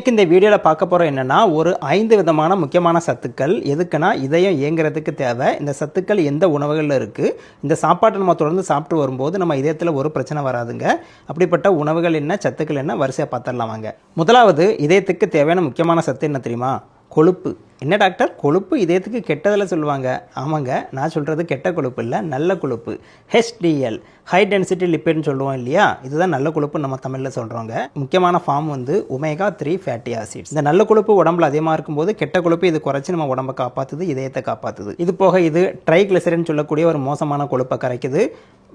இன்றைக்கி இந்த வீடியோவில் பார்க்க போகிறோம் என்னென்னா ஒரு 5 விதமான முக்கியமான சத்துக்கள். எதுக்குன்னா இதயம் இயங்குறதுக்கு தேவை. இந்த சத்துக்கள் எந்த உணவுகளில் இருக்குது, இந்த சாப்பாட்டை நம்ம தொடர்ந்து சாப்பிட்டு வரும்போது நம்ம இதயத்தில் ஒரு பிரச்சனை வராதுங்க. அப்படிப்பட்ட உணவுகள் என்ன, சத்துக்கள் என்ன, வரிசையாக பார்த்துடலாம் வாங்க. முதலாவது, இதயத்துக்கு தேவையான முக்கியமான சத்து என்ன தெரியுமா? கொழுப்பு. என்ன டாக்டர், கொழுப்பு இதயத்துக்கு கெட்டதில் சொல்லுவாங்க. ஆமாங்க, நான் சொல்கிறது கெட்ட கொழுப்பு இல்லை, நல்ல கொழுப்பு. ஹெச்டிஎல், ஹை டென்சிட்டி லிப்பிட்னு சொல்லுவோம் இல்லையா, இதுதான் நல்ல கொழுப்பு நம்ம தமிழில் சொல்கிறோங்க. முக்கியமான ஃபார்ம் வந்து ஒமேகா 3 ஃபேட்டி ஆசிட்ஸ். இந்த நல்ல கொழுப்பு உடம்புல அதிகமாக இருக்கும்போது கெட்ட கொழுப்பு இது குறைச்சி நம்ம உடம்பை காப்பாற்றுது, இதயத்தை காப்பாற்றுது. இது போக இது ட்ரைக்ளிசரின் சொல்லக்கூடிய ஒரு மோசமான கொழுப்பை கரைக்குது.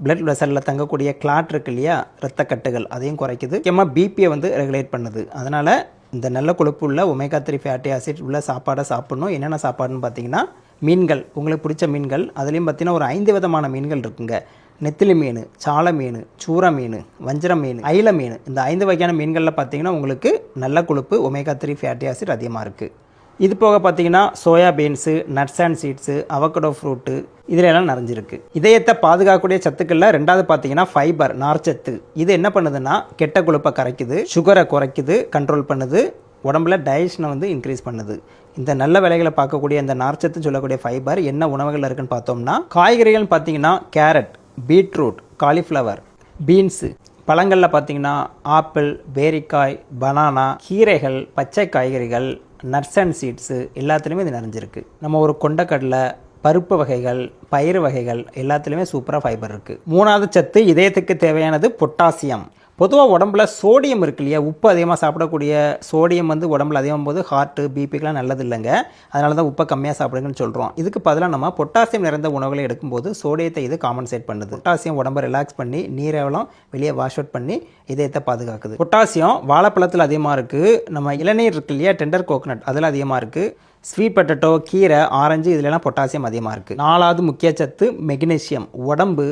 பிளட் வெசலில் தங்கக்கூடிய கிளாட் இருக்கு இல்லையா, ரத்தக்கட்டுகள், அதையும் குறைக்குது. முக்கியமாக பிபியை வந்து ரெகுலேட் பண்ணுது. அதனால் இந்த நல்ல கொழுப்பு உள்ள ஒமேகா 3 ஃபேட்டி ஆசிட் உள்ள சாப்பாடை சாப்பிடணும். என்னென்ன சாப்பாடுன்னு பார்த்தீங்கன்னா, மீன்கள், உங்களுக்கு பிடிச்ச மீன்கள். அதுலேயும் பார்த்தீங்கன்னா ஒரு 5 விதமான மீன்கள் இருக்குங்க. நெத்திலி மீன், சாலை மீன், சூற மீன், வஞ்சர மீன், அயில மீன். இந்த 5 வகையான மீன்களில் பார்த்தீங்கன்னா உங்களுக்கு நல்ல கொழுப்பு ஒமேகா 3 ஃபேட்டி ஆசிட் அதிகமாக இருக்குது. இது போக பார்த்தீங்கன்னா soya beans, nuts and seeds, avocado fruit, இதில் எல்லாம் நிறைஞ்சிருக்கு. இதயத்தை பாதுகாக்கக்கூடிய சத்துக்களில் ரெண்டாவது பார்த்தீங்கன்னா ஃபைபர், நார்ச்சத்து. இது என்ன பண்ணுதுன்னா கெட்ட கொழுப்பை கரைக்குது, சுகரை குறைக்குது, கண்ட்ரோல் பண்ணுது, உடம்புல டைஜஷனை வந்து இன்க்ரீஸ் பண்ணுது. இந்த நல்ல வேலைகளை பார்க்கக்கூடிய இந்த நார்ச்சத்து சொல்லக்கூடிய ஃபைபர் என்ன உணவுகள் இருக்குன்னு பார்த்தோம்னா, காய்கறிகள் பார்த்தீங்கன்னா கேரட், பீட்ரூட், காலிஃப்ளவர், பீன்ஸு. பழங்களில் பார்த்தீங்கன்னா ஆப்பிள், பேரிக்காய், பனானா, கீரைகள், பச்சை காய்கறிகள், நட்ஸ் அண்ட் சீட்ஸு எல்லாத்துலேயுமே இது நிறைஞ்சிருக்கு. நம்ம ஒரு கொண்டக்கடலை, பருப்பு வகைகள், பயிறு வகைகள் எல்லாத்துலேயுமே சூப்பராக ஃபைபர் இருக்குது. மூணாவது சத்து இதயத்துக்கு தேவையானது பொட்டாசியம். பொதுவாக உடம்புல சோடியம் இருக்கு இல்லையா, உப்பு அதிகமாக சாப்பிடக்கூடிய சோடியம் வந்து உடம்புல அதிகம் போது ஹார்ட்டு, பிபிக்கெலாம் நல்லது இல்லைங்க. அதனால தான் உப்பை கம்மியாக சாப்பிடுங்கன்னு சொல்கிறோம். இதுக்கு பதிலாக நம்ம பொட்டாசியம் நிறைந்த உணவுகளை எடுக்கும்போது சோடியத்தை இது காம்பன்சேட் பண்ணுது. பொட்டாசியம் உடம்பை ரிலாக்ஸ் பண்ணி நீரெவலம் வெளியே வாஷ் அவுட் பண்ணி இதயத்தை பாதுகாக்குது. பொட்டாசியம் வாழைப்பழத்தில் அதிகமாக இருக்குது. நம்ம இளநீர் இருக்கு இல்லையா, டெண்டர் கோகனட், அதில் அதிகமாக இருக்குது. ஸ்வீட் பொட்டேட்டோ, கீரை, ஆரஞ்சு, இதுலலாம் பொட்டாசியம் அதிகமாக இருக்குது. நாலாவது முக்கிய சத்து மெக்னீசியம். உடம்பு,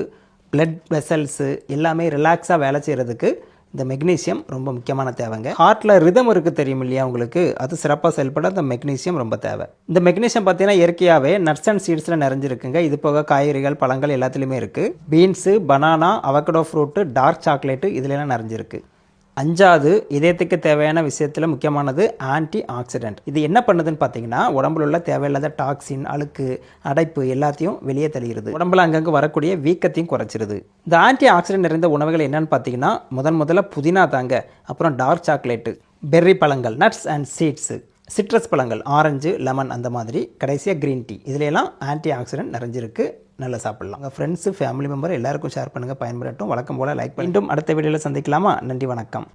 பிளட் வெசல்ஸு எல்லாமே ரிலாக்ஸாக வேலை செய்கிறதுக்கு இந்த மெக்னீசியம் ரொம்ப முக்கியமான தேவைங்க. ஹார்ட்டில் ரிதம் இருக்குது தெரியும் இல்லையா உங்களுக்கு, அது சிறப்பாக செயல்பட இந்த மெக்னீசியம் ரொம்ப தேவை. இந்த மெக்னீசியம் பார்த்தீங்கன்னா இயற்கையாகவே நட்ஸ் அண்ட் சீட்ஸில் நிறைஞ்சிருக்குங்க. இது போக காய்கறிகள், பழங்கள் எல்லாத்துலேயுமே இருக்குது. Beans, banana, avocado fruit, dark chocolate, இதுலலாம் நிறைஞ்சிருக்கு. அஞ்சாவது இதயத்துக்கு தேவையான விஷயத்தில் முக்கியமானது ஆன்டி ஆக்சிடென்ட். இது என்ன பண்ணுதுன்னு பார்த்தீங்கன்னா, உடம்புல உள்ள தேவையில்லாத டாக்ஸின், அழுக்கு, அடைப்பு எல்லாத்தையும் வெளியே தள்ளிடுது. உடம்புல அங்கங்கே வரக்கூடிய வீக்கத்தையும் குறைச்சிருது. இந்த ஆன்டி ஆக்சிடென்ட் நிறைந்த உணவுகள் என்னன்னு பார்த்தீங்கன்னா, முதல்ல புதினா தாங்க, அப்புறம் டார்க் சாக்லேட்டு, பெர்ரி பழங்கள், நட்ஸ் அண்ட் சீட்ஸு, சிட்ரஸ் பழங்கள், ஆரஞ்சு, லெமன், அந்த மாதிரி. கடைசியாக க்ரீன் டீ. இதுலையெல்லாம் ஆன்டி ஆக்சிடென்ட் நிறைஞ்சிருக்கு. நல்லா சாப்பிடலாம். உங்கள் ஃப்ரெண்ட்ஸு, ஃபேமிலி மெம்பர் எல்லாருக்கும் ஷேர் பண்ணுங்கள், பயன்படட்டும். வழக்கம் போல் லைக் பண்ணி அடுத்த வீடியோவில் சந்திக்கலாமா? நன்றி, வணக்கம்.